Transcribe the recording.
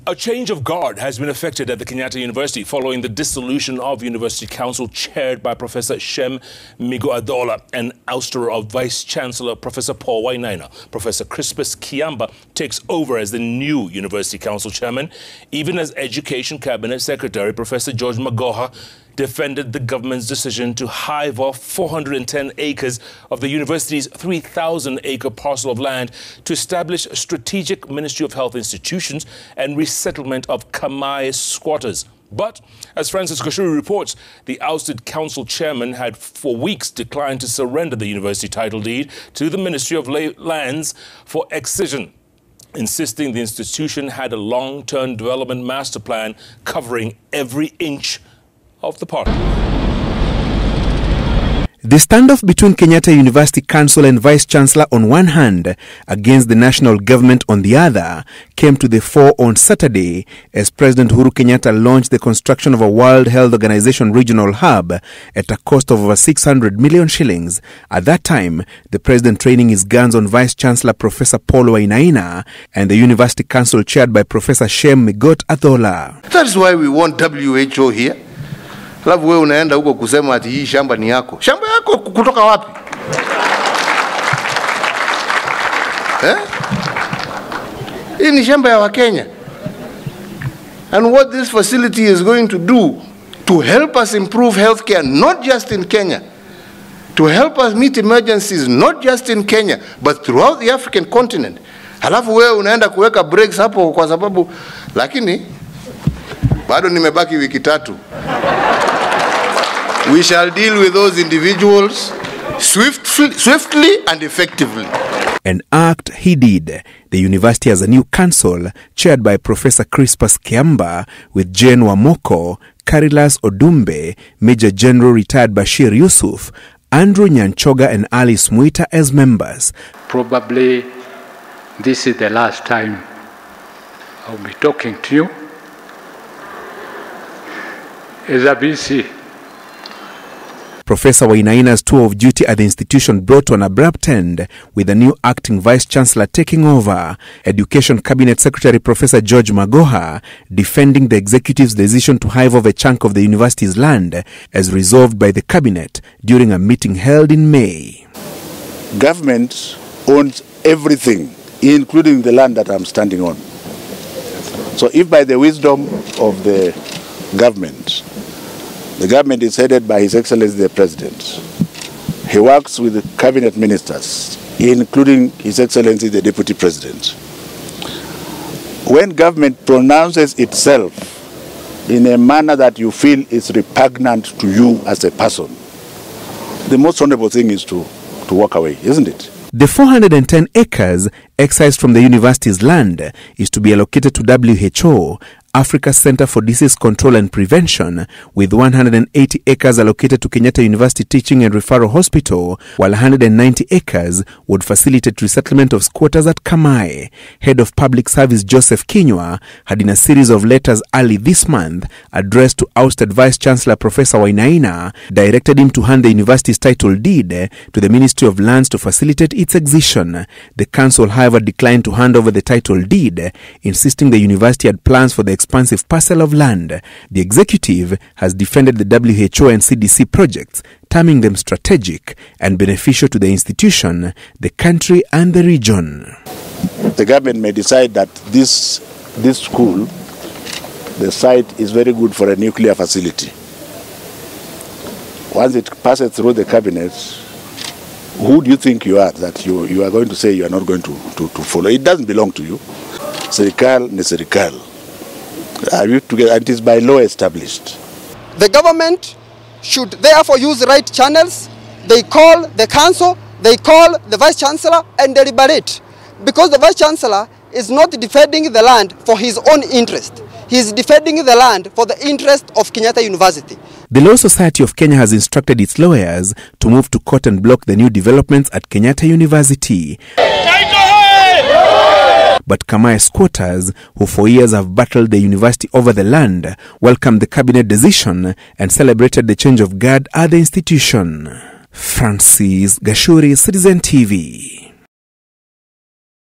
A change of guard has been effected at the Kenyatta University following the dissolution of University Council chaired by Professor Shem Migo-Adola and ouster of Vice-Chancellor Professor Paul Wainaina. Professor Chrispus Kiamba takes over as the new University Council chairman, even as Education Cabinet Secretary Professor George Magoha defended the government's decision to hive off 410 acres of the university's 3,000-acre parcel of land to establish a strategic Ministry of Health institutions and resettlement of Kamai squatters. But, as Francis Gashuri reports, the ousted council chairman had for weeks declined to surrender the university title deed to the Ministry of Lands for excision, insisting the institution had a long-term development master plan covering every inch of the park. The standoff between Kenyatta University Council and Vice-Chancellor on one hand against the national government on the other came to the fore on Saturday as President Uhuru Kenyatta launched the construction of a World Health Organization regional hub at a cost of over 600 million shillings. At that time, the president training his guns on Vice-Chancellor Professor Paul Wainaina and the University Council chaired by Professor Shem Migo-Adola. That is why we want WHO here. Alafu wewe unaenda huko kusema ati hii shamba ni yako. Shamba yako kutoka wapi? Hii ni shamba ya Wakenya. And what this facility is going to do to help us improve healthcare, not just in Kenya, to help us meet emergencies, not just in Kenya, but throughout the African continent. Alafu wewe unaenda kuweka breaks hapo kwa sababu, lakini bado nimebaki wiki 3. We shall deal with those individuals swiftly and effectively. An act he did. The university has a new council chaired by Professor Chrispus Kiamba with Jane Wamoko, Carilas Odumbe, Major General retired Bashir Yusuf, Andrew Nyanchoga and Alice Muita as members. Probably this is the last time I'll be talking to you as a BC. Professor Wainaina's tour of duty at the institution brought to an abrupt end with the new acting vice-chancellor taking over. Education Cabinet Secretary Professor George Magoha defending the executive's decision to hive off a chunk of the university's land as resolved by the cabinet during a meeting held in May. Government owns everything, including the land that I'm standing on. So if by the wisdom of the government is headed by His Excellency the President, he works with the cabinet ministers, including His Excellency the Deputy President. When government pronounces itself in a manner that you feel is repugnant to you as a person, the most honorable thing is to walk away, isn't it? The 410 acres excised from the university's land is to be allocated to WHO, Africa's Center for Disease Control and Prevention, with 180 acres allocated to Kenyatta University Teaching and Referral Hospital, while 190 acres would facilitate resettlement of squatters at Kamai. Head of Public Service Joseph Kinyua had in a series of letters early this month addressed to ousted Vice-Chancellor Professor Wainaina, directed him to hand the university's title deed to the Ministry of Lands to facilitate its excision. The council, however, declined to hand over the title deed, insisting the university had plans for the expansive parcel of land. The executive has defended the WHO and CDC projects, terming them strategic and beneficial to the institution, the country and the region. The government may decide that this school, the site is very good for a nuclear facility. Once it passes through the cabinet, who do you think you are that you are going to say you are not going to follow? It doesn't belong to you. Serikal ni serikal. Are you together? And it is by law established. The government should therefore use the right channels. They call the council, they call the vice-chancellor and deliberate. Because the vice-chancellor is not defending the land for his own interest. He is defending the land for the interest of Kenyatta University. The Law Society of Kenya has instructed its lawyers to move to court and block the new developments at Kenyatta University. But Kamai squatters, who for years have battled the university over the land, welcomed the cabinet decision and celebrated the change of guard at the institution. Francis Gashuri, Citizen TV.